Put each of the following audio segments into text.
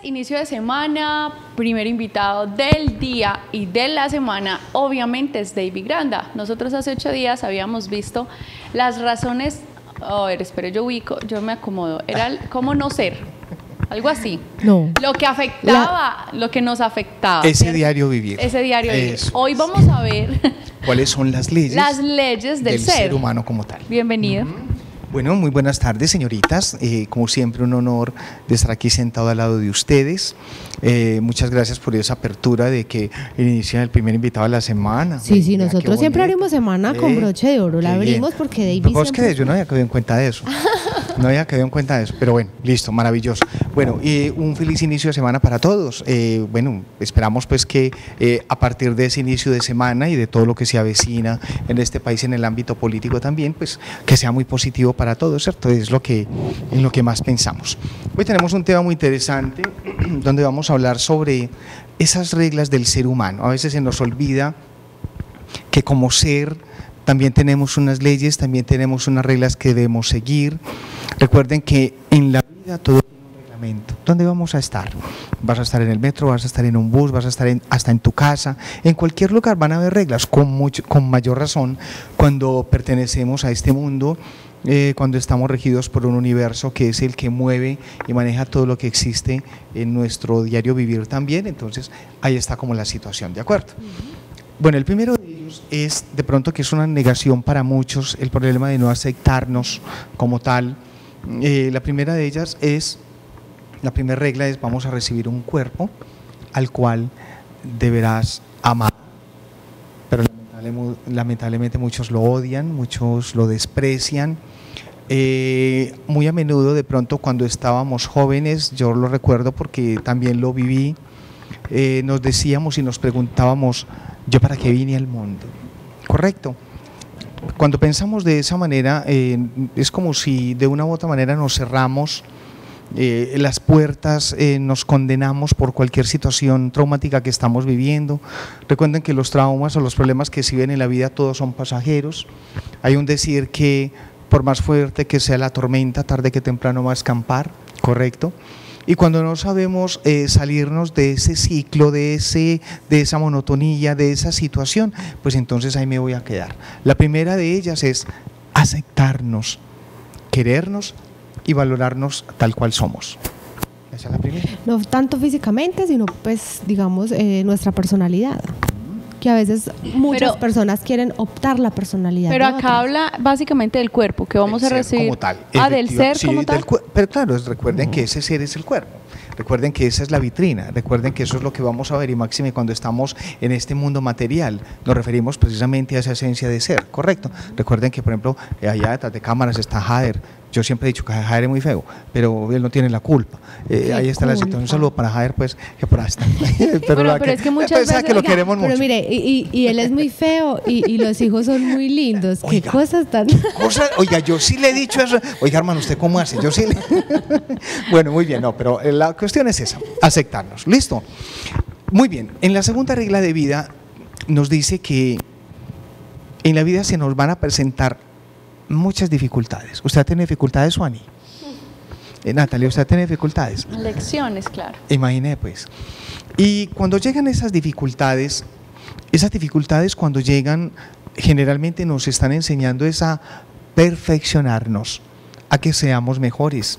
inicio de semana, primer invitado del día y de la semana, obviamente es David Granda. Nosotros hace 8 días habíamos visto las razones, a ver, espere, yo me acomodo, era cómo no ser, algo así. No. Lo que afectaba, lo que nos afectaba. Ese diario vivir. Ese diario vivir. Eso. Hoy vamos a ver cuáles son las leyes del ser humano como tal. Bienvenido. Bueno, muy buenas tardes, señoritas. Como siempre, un honor de estar aquí sentado al lado de ustedes. Muchas gracias por esa apertura de que inicia el primer invitado de la semana. Sí, nosotros siempre abrimos semana con broche de oro. La abrimos porque David siempre... Yo no había quedado en cuenta de eso. No había quedado en cuenta de eso, pero bueno, listo, maravilloso. Bueno, un feliz inicio de semana para todos. Bueno, esperamos pues que a partir de ese inicio de semana y de todo lo que se avecina en este país en el ámbito político también, pues que sea muy positivo para todos, ¿cierto? Es en lo que más pensamos. Hoy tenemos un tema muy interesante donde vamos a hablar sobre esas reglas del ser humano. A veces se nos olvida que como ser también tenemos unas leyes, también tenemos unas reglas que debemos seguir. Recuerden que en la vida todo tiene un reglamento. ¿Dónde vamos a estar? Vas a estar en el metro, vas a estar en un bus, vas a estar hasta en tu casa. En cualquier lugar van a haber reglas, con mayor razón cuando pertenecemos a este mundo, cuando estamos regidos por un universo que es el que mueve y maneja todo lo que existe en nuestro diario vivir también. Entonces ahí está como la situación, ¿de acuerdo? Bueno, el primero de ellos es de pronto que es una negación para muchos, el problema de no aceptarnos como tal. La primera de ellas la primera regla es: vamos a recibir un cuerpo al cual deberás amar, pero lamentablemente muchos lo odian, muchos lo desprecian. Muy a menudo, de pronto cuando estábamos jóvenes, yo lo recuerdo porque también lo viví, nos decíamos y nos preguntábamos: ¿yo para qué vine al mundo? ¿Correcto? Cuando pensamos de esa manera, es como si de una u otra manera nos cerramos las puertas, nos condenamos por cualquier situación traumática que estamos viviendo. Recuerden que los traumas o los problemas que se viven en la vida todos son pasajeros. Hay un decir que por más fuerte que sea la tormenta, tarde que temprano va a escampar, ¿correcto? Y cuando no sabemos salirnos de ese ciclo, de esa monotonía, de esa situación, pues entonces ahí me voy a quedar. La primera de ellas es aceptarnos, querernos y valorarnos tal cual somos. Esa es la primera. No tanto físicamente, sino pues digamos nuestra personalidad. Que a veces muchas personas quieren optar la personalidad. Pero acá habla básicamente del cuerpo, que vamos a recibir. Como tal. Del ser sí, como tal. Pero claro, recuerden que ese ser es el cuerpo. Recuerden que esa es la vitrina, recuerden que eso es lo que vamos a ver, y máxime cuando estamos en este mundo material, nos referimos precisamente a esa esencia de ser, ¿correcto? Recuerden que, por ejemplo, allá detrás de cámaras está Jader. Yo siempre he dicho que Jader es muy feo, pero él no tiene la culpa. Ahí está la situación. Un saludo para Jader, pues, que por ahí está. pero es que muchas veces que lo queremos mucho. Pero mire, y él es muy feo y los hijos son muy lindos. Oiga, ¿qué cosas tan...? Oiga, yo sí le he dicho eso. Oiga, hermano, ¿usted cómo hace? Yo sí le... Bueno, muy bien, no, pero la cuestión es esa, aceptarnos. ¿Listo? Muy bien. En la segunda regla de vida nos dice que en la vida se nos van a presentar muchas dificultades. ¿Usted tiene dificultades, Juani? Natalia, ¿usted tiene dificultades? Lecciones, claro. Imagine pues. Y cuando llegan esas dificultades cuando llegan, generalmente nos están enseñando a perfeccionarnos, a que seamos mejores,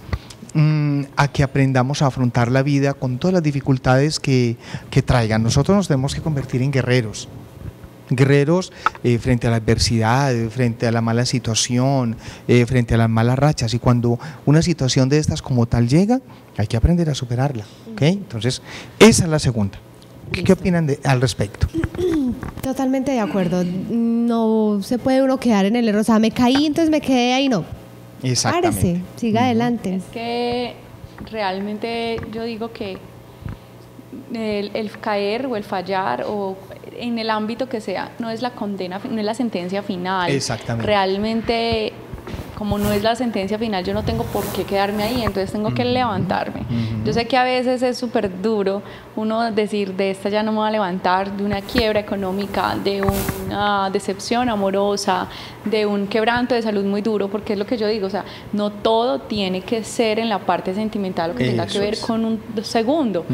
a que aprendamos a afrontar la vida con todas las dificultades que traigan. Nosotros nos tenemos que convertir en guerreros frente a la adversidad, frente a la mala situación, frente a las malas rachas. Y cuando una situación de estas como tal llega, hay que aprender a superarla, ¿ok? Entonces, esa es la segunda. ¿Qué opinan al respecto? Totalmente de acuerdo. No se puede uno quedar en el error. O sea, me caí, entonces me quedé ahí, no. Exactamente. Párese, siga adelante. Es que realmente yo digo que el caer o el fallar o en el ámbito que sea no es la condena, no es la sentencia final. Exactamente. Realmente, como no es la sentencia final, yo no tengo por qué quedarme ahí, entonces tengo que levantarme. Yo sé que a veces es súper duro uno decir, de esta ya no me voy a levantar, de una quiebra económica, de una decepción amorosa, de un quebranto de salud muy duro, porque es lo que yo digo, o sea, no todo tiene que ser en la parte sentimental, lo que tenga que ver con un segundo,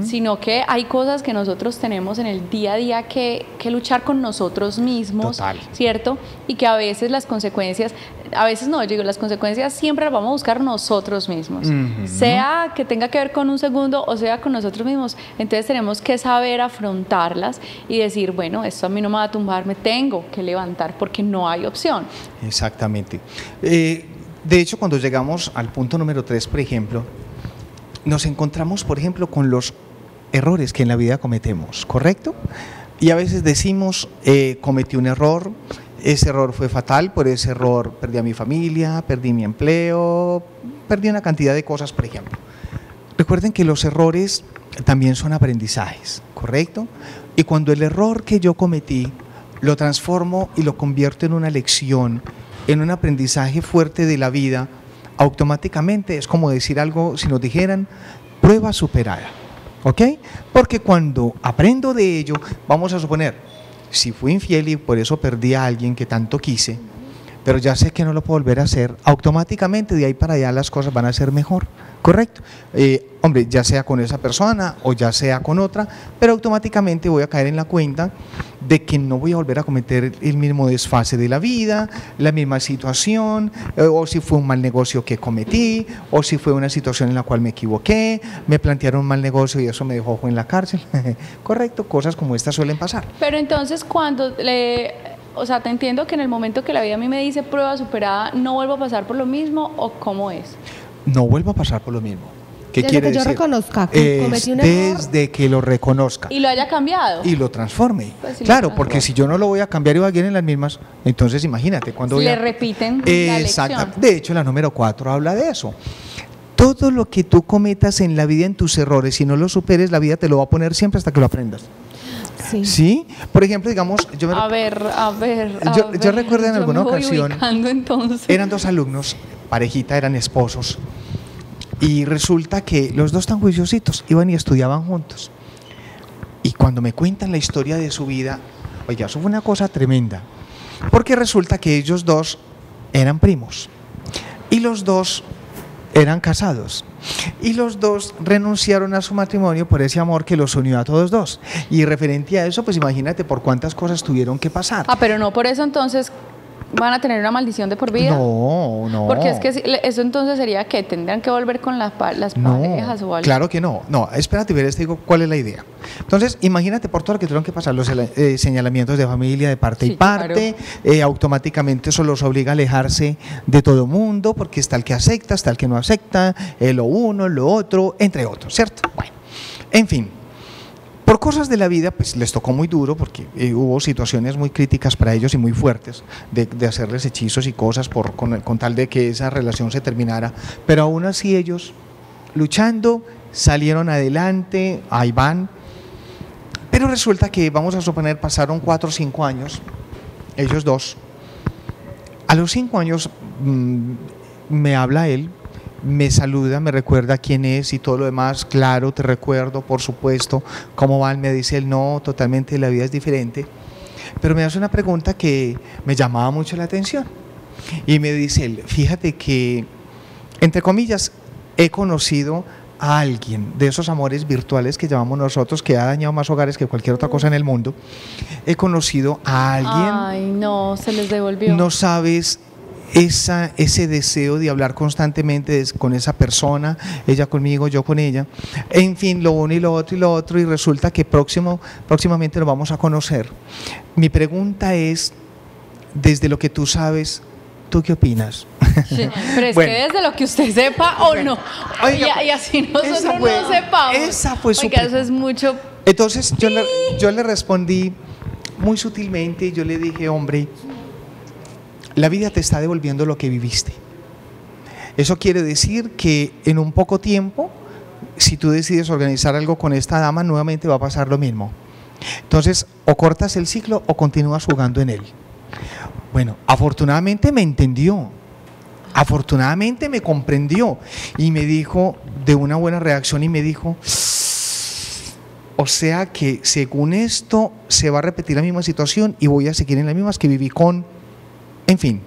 sino que hay cosas que nosotros tenemos en el día a día que luchar con nosotros mismos, Total. ¿cierto? Y que a veces las consecuencias, a veces no, yo digo, las consecuencias siempre las vamos a buscar nosotros mismos, sea que tenga que ver con un segundo o sea con nosotros mismos. Entonces tenemos que saber afrontarlas y decir, bueno, esto a mí no me va a tumbar, me tengo que levantar porque no hay opción. Exactamente. De hecho, cuando llegamos al punto número 3, por ejemplo, nos encontramos, por ejemplo, con los errores que en la vida cometemos, ¿correcto? Y a veces decimos, cometí un error, ese error fue fatal, por ese error perdí a mi familia, perdí mi empleo, perdí una cantidad de cosas, por ejemplo. Recuerden que los errores también son aprendizajes, ¿correcto? Y cuando el error que yo cometí lo transformo y lo convierto en una lección, en un aprendizaje fuerte de la vida, automáticamente es como decir algo, si nos dijeran, prueba superada, ¿ok? Porque cuando aprendo de ello, vamos a suponer, si fui infiel y por eso perdí a alguien que tanto quise, pero ya sé que no lo puedo volver a hacer, automáticamente de ahí para allá las cosas van a ser mejor, ¿correcto? Hombre, ya sea con esa persona o ya sea con otra, pero automáticamente voy a caer en la cuenta de que no voy a volver a cometer el mismo desfase de la vida, la misma situación, o si fue un mal negocio que cometí, o si fue una situación en la cual me equivoqué, me plantearon un mal negocio y eso me dejó en la cárcel, ¿correcto? Cosas como estas suelen pasar. Pero entonces cuando o sea, te entiendo que en el momento que la vida a mí me dice prueba superada, ¿no vuelvo a pasar por lo mismo o cómo es? No vuelvo a pasar por lo mismo. ¿Qué desde quiere que yo decir? reconozca que cometí un error. Desde que lo reconozca. Y lo haya cambiado. Y lo transforme. Pues sí, claro, lo porque transforme. si yo no lo voy a cambiar y va a ir en las mismas, entonces imagínate cuando voy Le a... repiten la Exacto. lección. De hecho, la número 4 habla de eso. Todo lo que tú cometas en la vida, en tus errores, si no lo superes, la vida te lo va a poner siempre hasta que lo aprendas. Sí. ¿Sí? Por ejemplo, digamos, yo me... A ver. Yo recuerdo en alguna me voy ocasión, ubicando, entonces. eran 2 alumnos, parejita, eran esposos, y resulta que los 2 tan juiciositos iban y estudiaban juntos. Y cuando me cuentan la historia de su vida, oiga, eso fue una cosa tremenda, porque resulta que ellos 2 eran primos, y los 2 eran casados, y los 2 renunciaron a su matrimonio por ese amor que los unió a todos 2. Y referente a eso, pues imagínate por cuántas cosas tuvieron que pasar. Ah, pero no por eso entonces van a tener una maldición de por vida. No. Porque es que eso entonces sería que tendrían que volver con las parejas o algo. Claro que no. No, espérate, verás, te digo cuál es la idea. Entonces, imagínate por todo lo que tuvieron que pasar, los señalamientos de familia de parte y parte, automáticamente eso los obliga a alejarse de todo mundo, porque está el que acepta, está el que no acepta, lo uno, lo otro, entre otros, ¿cierto? Bueno, en fin. Por cosas de la vida, pues les tocó muy duro porque hubo situaciones muy críticas para ellos y muy fuertes de hacerles hechizos y cosas con tal de que esa relación se terminara, pero aún así ellos luchando salieron adelante, ahí van, pero resulta que vamos a suponer pasaron 4 o 5 años, ellos 2, a los 5 años me habla él, me saluda, me recuerda quién es y todo lo demás, claro, te recuerdo, por supuesto, ¿cómo van? Me dice él, no, totalmente la vida es diferente, pero me hace una pregunta que me llamaba mucho la atención y me dice él, fíjate que, entre comillas, he conocido a alguien de esos amores virtuales que llamamos nosotros, que ha dañado más hogares que cualquier otra cosa en el mundo, he conocido a alguien, ay no, se les devolvió. No sabes ese deseo de hablar constantemente con esa persona, ella conmigo, yo con ella, en fin, lo uno y lo otro, y resulta que próximamente nos vamos a conocer. Mi pregunta es, desde lo que tú sabes, ¿tú qué opinas? Sí, pero es Bueno. que desde lo que usted sepa o no, Oiga, y así nosotros esa fue- no sepamos. esa fue su Oiga, eso pregunta. es mucho. Entonces yo le respondí muy sutilmente, yo le dije, hombre, la vida te está devolviendo lo que viviste. Eso quiere decir que en un poco tiempo, si tú decides organizar algo con esta dama, nuevamente va a pasar lo mismo. Entonces, o cortas el ciclo o continúas jugando en él. Bueno, afortunadamente me entendió Afortunadamente me comprendió y me dijo, de una buena reacción, y me dijo, o sea que según esto se va a repetir la misma situación y voy a seguir en las mismas que viví con, en fin,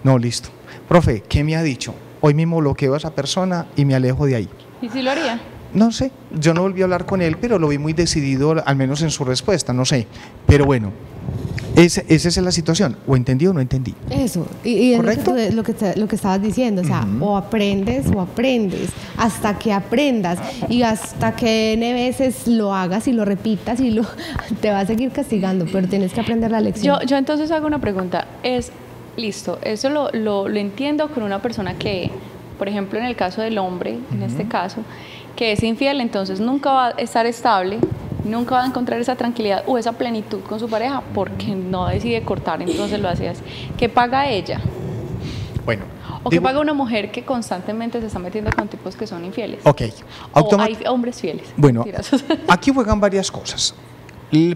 no, listo. Profe, ¿qué me ha dicho? Hoy mismo bloqueo a esa persona y me alejo de ahí. ¿Y si lo haría? No sé, yo no volví a hablar con él, pero lo vi muy decidido, al menos en su respuesta, no sé. Pero bueno, esa es la situación, o entendí o no entendí. Eso, y ¿Correcto? es lo que estabas diciendo, o sea, o aprendes, hasta que aprendas, y hasta que N veces lo hagas y lo repitas y te va a seguir castigando, pero tienes que aprender la lección. Yo entonces hago una pregunta, listo, eso lo entiendo con una persona que, por ejemplo, en el caso del hombre, en este caso, que es infiel, entonces nunca va a estar estable, nunca va a encontrar esa tranquilidad o esa plenitud con su pareja porque no decide cortar, entonces lo hace así. ¿Qué paga ella? Bueno. ¿O qué paga una mujer que constantemente se está metiendo con tipos que son infieles? Ok. ¿O hay hombres fieles? Bueno, aquí juegan varias cosas.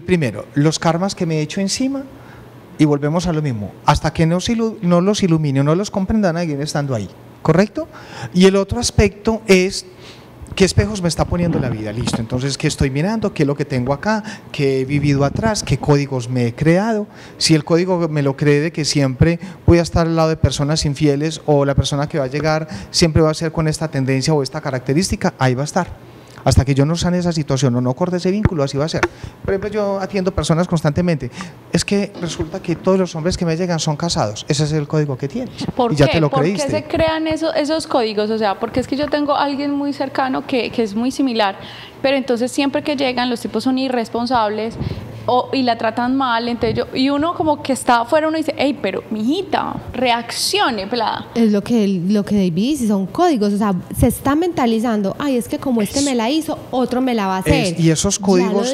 Primero, los karmas que me he hecho encima, y volvemos a lo mismo, hasta que no los ilumine, no los comprenda, nadie estando ahí, ¿correcto? Y el otro aspecto es ¿qué espejos me está poniendo la vida? Listo, entonces, ¿qué estoy mirando? ¿Qué es lo que tengo acá? ¿Qué he vivido atrás? ¿Qué códigos me he creado? Si el código me lo cree de que siempre voy a estar al lado de personas infieles, o la persona que va a llegar siempre va a ser con esta tendencia o esta característica, ahí va a estar. Hasta que yo no sane esa situación o no corte ese vínculo, así va a ser. Por ejemplo, yo atiendo personas constantemente. Es que resulta que todos los hombres que me llegan son casados. Ese es el código que tienes. ¿Por y ya qué? te lo ¿Por creíste. qué se crean esos códigos? O sea, porque es que yo tengo a alguien muy cercano que es muy similar, pero entonces siempre que llegan los tipos son irresponsables y la tratan mal, entonces y uno como que está afuera, uno dice, hey, pero mijita, reaccione, pelada. Es lo que David dice, son códigos, o sea, se está mentalizando, ay, es que como este me la hizo, otro me la va a hacer. Y esos códigos,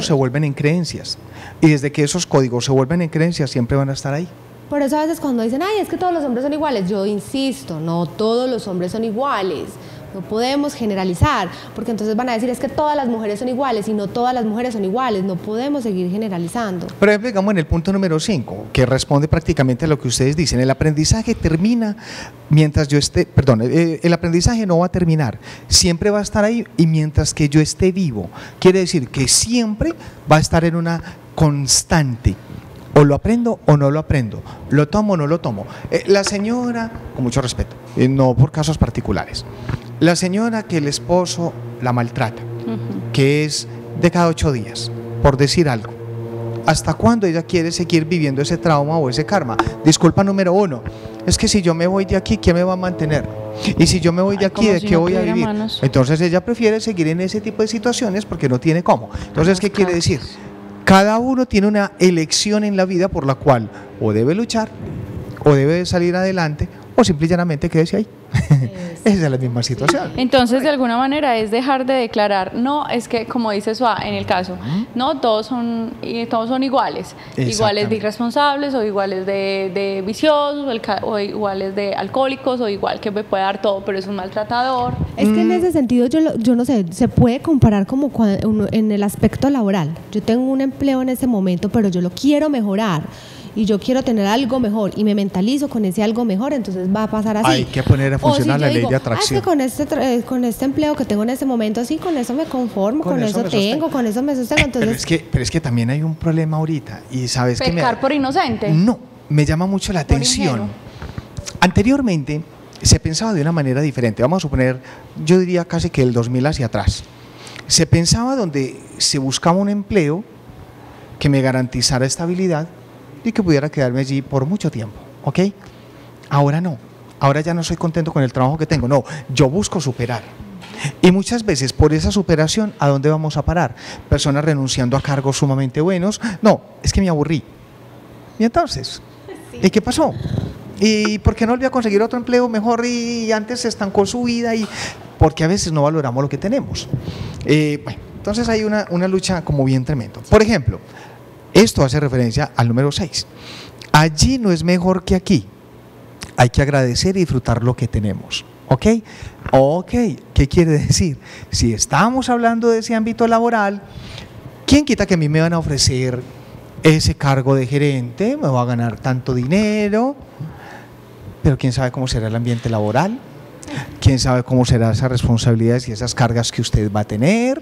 se vuelven en creencias. Y desde que esos códigos se vuelven en creencias, siempre van a estar ahí. Por eso a veces cuando dicen, ay, es que todos los hombres son iguales, yo insisto, no todos los hombres son iguales. No podemos generalizar, porque entonces van a decir es que todas las mujeres son iguales y no todas las mujeres son iguales, no podemos seguir generalizando. Por ejemplo, digamos en el punto número 5, que responde prácticamente a lo que ustedes dicen, el aprendizaje termina mientras yo esté, el aprendizaje no va a terminar, siempre va a estar ahí y mientras que yo esté vivo, quiere decir que siempre va a estar en una constante. O lo aprendo o no lo aprendo, lo tomo o no lo tomo. La señora, con mucho respeto, no por casos particulares, la señora que el esposo la maltrata, que es de cada 8 días, por decir algo, ¿hasta cuándo ella quiere seguir viviendo ese trauma o ese karma? Disculpa número 1, es que si yo me voy de aquí, ¿quién me va a mantener? Y si yo me voy de aquí, ¿de qué voy a vivir? Entonces ella prefiere seguir en ese tipo de situaciones porque no tiene cómo. Entonces, ¿qué quiere decir? Cada uno tiene una elección en la vida por la cual o debe luchar, o debe salir adelante, o simple y llanamente quédese ahí. Esa es la misma situación. Entonces, de alguna manera es dejar de declarar, no, es que como dice Suá en el caso, no, todos son iguales, iguales de irresponsables, o iguales de viciosos, o iguales de alcohólicos, o igual que me puede dar todo, pero es un maltratador. Es que en ese sentido yo no sé, se puede comparar como en el aspecto laboral. Yo tengo un empleo en ese momento, pero yo lo quiero mejorar. Y yo quiero tener algo mejor y me mentalizo con ese algo mejor, entonces va a pasar así. Hay que poner a funcionar la ley de atracción. Es que con este empleo que tengo en este momento, sí, con eso me conformo, con eso tengo, con eso me sostengo. Entonces, pero es que también hay un problema ahorita. Y sabes que ¿pecar por inocente? No, me llama mucho la atención. Anteriormente se pensaba de una manera diferente. Vamos a suponer, yo diría casi que el 2000 hacia atrás. Se pensaba donde se buscaba un empleo que me garantizara estabilidad y que pudiera quedarme allí por mucho tiempo, ¿ok? Ahora no, ahora ya no soy contento con el trabajo que tengo, no, yo busco superar. Y muchas veces por esa superación, ¿a dónde vamos a parar? Personas renunciando a cargos sumamente buenos, no, es que me aburrí. ¿Y entonces? ¿Y qué pasó? ¿Y por qué no volví a conseguir otro empleo mejor y antes se estancó su vida? Porque a veces no valoramos lo que tenemos. Bueno, entonces hay una lucha como bien tremenda. Por ejemplo, esto hace referencia al número 6. Allí no es mejor que aquí. Hay que agradecer y disfrutar lo que tenemos. ¿Ok? Ok, ¿qué quiere decir? Si estamos hablando de ese ámbito laboral, ¿quién quita que a mí me van a ofrecer ese cargo de gerente? Me va a ganar tanto dinero. pero quién sabe cómo será el ambiente laboral, quién sabe cómo serán esas responsabilidades y esas cargas que usted va a tener.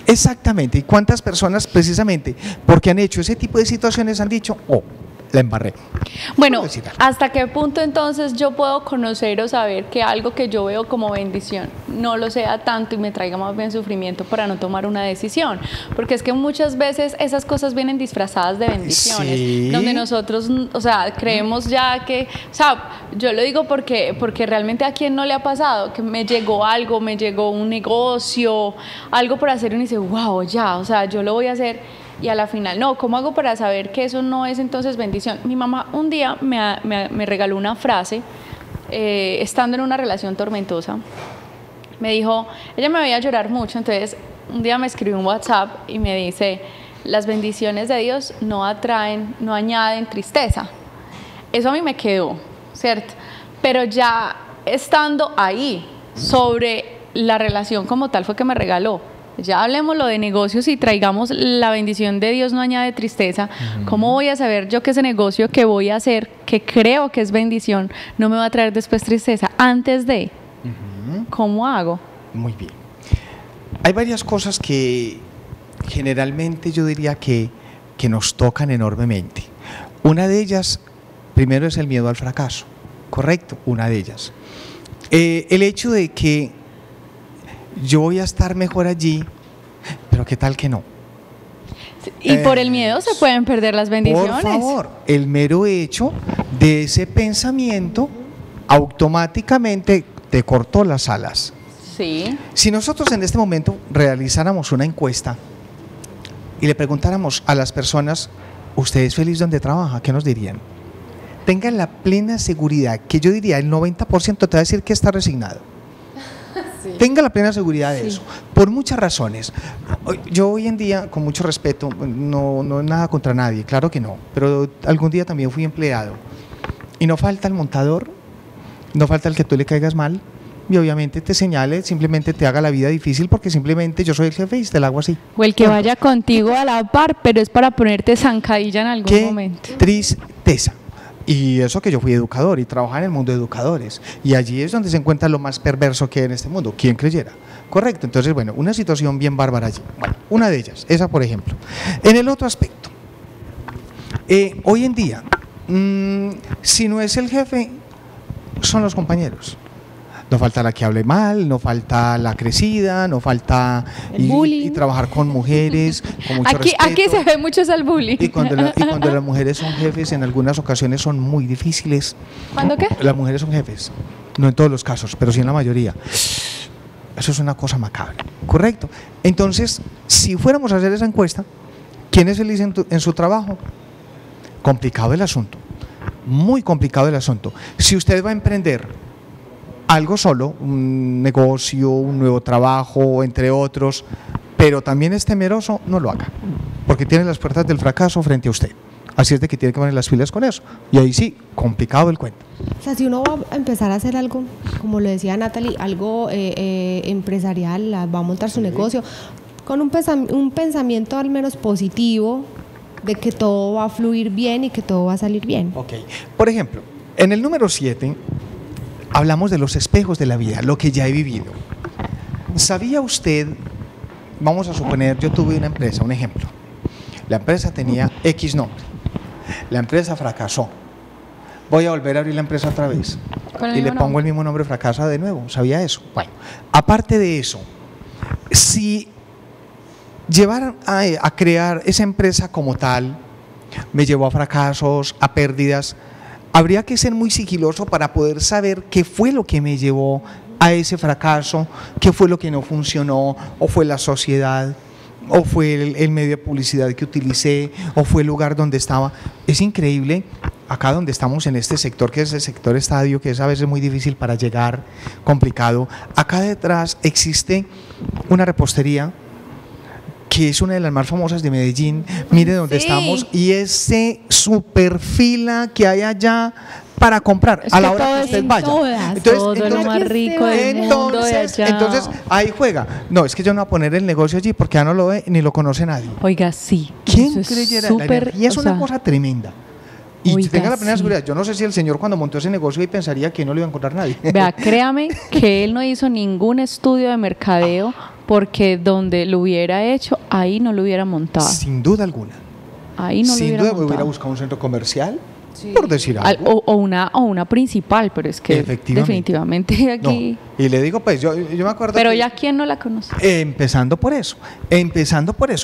Exactamente, y cuántas personas precisamente porque han hecho ese tipo de situaciones han dicho, oh, la embarré. Bueno, Puedo decir algo. ¿hasta qué punto entonces yo puedo conocer o saber que algo que yo veo como bendición no lo sea tanto y me traiga más bien sufrimiento para no tomar una decisión? Porque es que muchas veces esas cosas vienen disfrazadas de bendiciones, Sí. donde nosotros, o sea, creemos ya que, o sea, yo lo digo porque realmente a quien no le ha pasado, que me llegó algo, me llegó un negocio, algo por hacer y uno dice, wow, ya, o sea, yo lo voy a hacer. Y a la final, no, ¿cómo hago para saber que eso no es entonces bendición? Mi mamá un día me regaló una frase, estando en una relación tormentosa. Me dijo, ella me veía llorar mucho, entonces un día me escribió un WhatsApp y me dice, las bendiciones de Dios no atraen, no añaden tristeza. Eso a mí me quedó, ¿cierto? Pero ya estando ahí, sobre la relación como tal fue que me regaló. Ya hablemos lo de negocios y traigamos la bendición de Dios no añade tristeza. ¿Cómo voy a saber yo que ese negocio que voy a hacer, que creo que es bendición, no me va a traer después tristeza? Antes de, ¿cómo hago? Muy bien. Hay varias cosas que generalmente yo diría que nos tocan enormemente. Una de ellas, primero es el miedo al fracaso, ¿correcto? Una de ellas. El hecho de que yo voy a estar mejor allí, pero ¿qué tal que no? Y por el miedo se pueden perder las bendiciones. Por favor, el mero hecho de ese pensamiento automáticamente te cortó las alas. Sí. Si nosotros en este momento realizáramos una encuesta y le preguntáramos a las personas, ¿usted es feliz donde trabaja? ¿Qué nos dirían? Tengan la plena seguridad, que yo diría el 90% te va a decir que está resignado. Sí. Tenga la plena seguridad de eso, por muchas razones. Yo hoy en día, con mucho respeto, no nada contra nadie, claro que no, pero algún día también fui empleado y no falta el montador, no falta el que tú le caigas mal y obviamente te señale, simplemente te haga la vida difícil porque simplemente yo soy el jefe y te la hago así. O el que vaya contigo a la par, pero es para ponerte zancadilla en algún momento. Tristeza. Y eso que yo fui educador y trabajaba en el mundo de educadores. Y allí es donde se encuentra lo más perverso que hay en este mundo. ¿Quién creyera? Correcto. Entonces, bueno, una situación bien bárbara allí. Bueno, una de ellas, esa por ejemplo. En el otro aspecto, hoy en día, si no es el jefe, son los compañeros. No falta la que hable mal, no falta la crecida, no falta y trabajar con mujeres, con mucho respeto. Aquí se ve mucho el bullying. Y cuando las mujeres son jefes, en algunas ocasiones son muy difíciles. ¿Cuándo qué? Las mujeres son jefes, no en todos los casos, pero sí en la mayoría. Eso es una cosa macabra, ¿correcto? Entonces, si fuéramos a hacer esa encuesta, ¿quién es feliz en su trabajo? Complicado el asunto, muy complicado el asunto. Si usted va a emprender algo solo, un negocio, un nuevo trabajo, entre otros, pero también es temeroso, no lo haga, porque tiene las puertas del fracaso frente a usted. Así es de que tiene que poner las pilas con eso. Y ahí sí, complicado el cuento. O sea, si uno va a empezar a hacer algo, como lo decía Natalie, algo empresarial, va a montar su negocio, con un pensamiento al menos positivo de que todo va a fluir bien y que todo va a salir bien. Ok. Por ejemplo, en el número 7... hablamos de los espejos de la vida, lo que ya he vivido. ¿Sabía usted? Vamos a suponer, yo tuve una empresa, un ejemplo. La empresa tenía X nombre. La empresa fracasó. Voy a volver a abrir la empresa otra vez. Y le pongo el mismo nombre, fracasa de nuevo. ¿Sabía eso? Bueno, aparte de eso, si llevar a crear esa empresa como tal me llevó a fracasos, a pérdidas, habría que ser muy sigiloso para poder saber qué fue lo que me llevó a ese fracaso, qué fue lo que no funcionó, o fue la sociedad, o fue el medio de publicidad que utilicé, o fue el lugar donde estaba. Es increíble, acá donde estamos en este sector, que es el sector estadio, que es a veces muy difícil para llegar, complicado. Acá detrás existe una repostería, que es una de las más famosas de Medellín. Mire dónde estamos, y ese super fila que hay allá para comprar a la hora que usted vaya. Todo lo más rico del mundo de allá. Entonces ahí juega. No, es que yo no voy a poner el negocio allí porque ya no lo ve ni lo conoce nadie. Oiga, sí. ¿Quién creyera? La energía es una cosa tremenda. Y Oiga, tenga la plena sí. seguridad, yo no sé si el señor cuando montó ese negocio ahí pensaría que no le iba a encontrar nadie. Vea, créame que él no hizo ningún estudio de mercadeo porque donde lo hubiera hecho, ahí no lo hubiera montado. Sin duda alguna. Ahí no lo Sin hubiera duda montado. hubiera buscado un centro comercial, por decir algo. O una principal, pero es que definitivamente No, aquí... y le digo, pues, yo me acuerdo Pero que- ya quién no la conoce. Empezando por eso.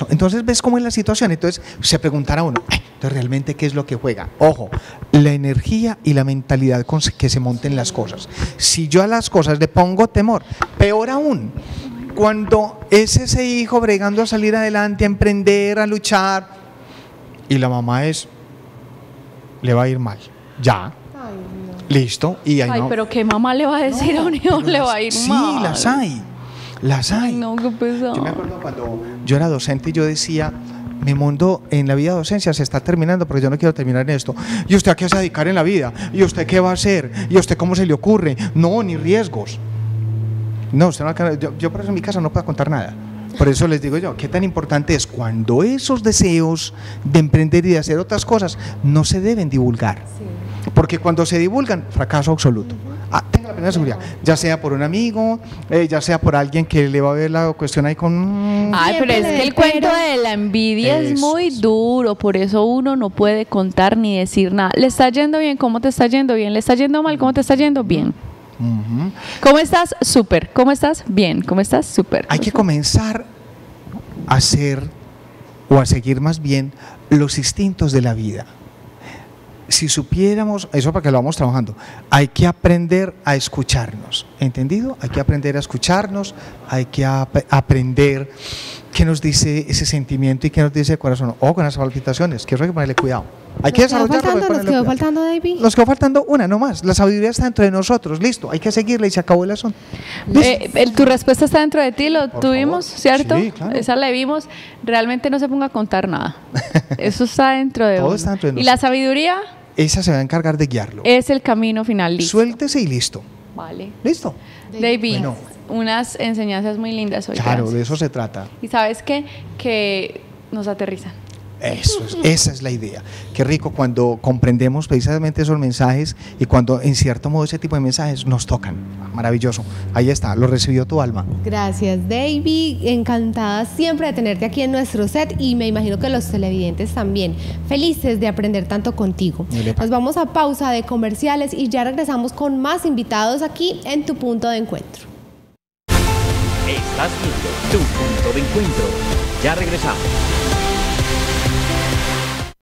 Entonces, ¿ves cómo es la situación? Entonces, se preguntará uno, entonces, ¿realmente qué es lo que juega? Ojo, la energía y la mentalidad con que se monten las cosas. Si yo a las cosas le pongo temor, peor aún, cuando es ese hijo bregando a salir adelante, a emprender, a luchar, y la mamá le va a ir mal. Ya. Listo. Y ahí Ay, no. pero ¿qué mamá le va a decir a un hijo? Pero Le va a ir sí, mal. las hay. Las hay. Ay, no, qué pesado. Yo me acuerdo cuando yo era docente y yo decía, mi mundo en la vida de docencia se está terminando porque yo no quiero terminar en esto. ¿Y usted a qué se va a dedicar en la vida? ¿Y usted qué va a hacer? ¿Y usted cómo se le ocurre? No, ni riesgos. No, usted no, yo por eso en mi casa no puedo contar nada. Por eso les digo yo, qué tan importante es cuando esos deseos de emprender y de hacer otras cosas no se deben divulgar. Porque cuando se divulgan, fracaso absoluto. Tenga la plena seguridad, ya sea por un amigo, ya sea por alguien que le va a ver la cuestión ahí con... Ay, pero es que el cuento de la envidia es Eso muy es. duro, por eso uno no puede contar ni decir nada. ¿Le está yendo bien? ¿Cómo te está yendo bien? ¿Le está yendo mal? ¿Cómo te está yendo bien? Ujú. ¿Cómo estás? Súper. ¿Cómo estás? Bien. ¿Cómo estás? Súper. Hay que comenzar a hacer o a seguir más bien los instintos de la vida. Si supiéramos, eso para que lo vamos trabajando, hay que aprender a escucharnos, ¿entendido? Hay que aprender a escucharnos, hay que aprender qué nos dice ese sentimiento y qué nos dice el corazón. O con las palpitaciones, que eso hay que ponerle cuidado. Hay que desarrollarlo. Nos quedó faltando, David. Nos quedó faltando una nomás. La sabiduría está dentro de nosotros, listo. Hay que seguirla y se acabó el asunto. Tu respuesta está dentro de ti, lo Por tuvimos, favor. ¿cierto? Sí, claro. Esa la vimos. Realmente no se ponga a contar nada. Eso está dentro de Todo uno. está dentro de Y la nosotros. sabiduría Esa se va a encargar de guiarlo. es el camino final. Listo. Suéltese y listo. Vale. Listo. David, Bueno. unas enseñanzas muy lindas hoy. Claro, gracias. de eso se trata. Y sabes qué? Que nos aterrizan. Eso es, esa es la idea. Qué rico cuando comprendemos precisamente esos mensajes y cuando en cierto modo ese tipo de mensajes nos tocan. Maravilloso. Ahí está, lo recibió tu alma. Gracias, David. Encantada siempre de tenerte aquí en nuestro set y me imagino que los televidentes también. Felices de aprender tanto contigo. Nos vamos a pausa de comerciales y ya regresamos con más invitados aquí en Tu Punto de Encuentro. Estás viendo Tu Punto de Encuentro. Ya regresamos.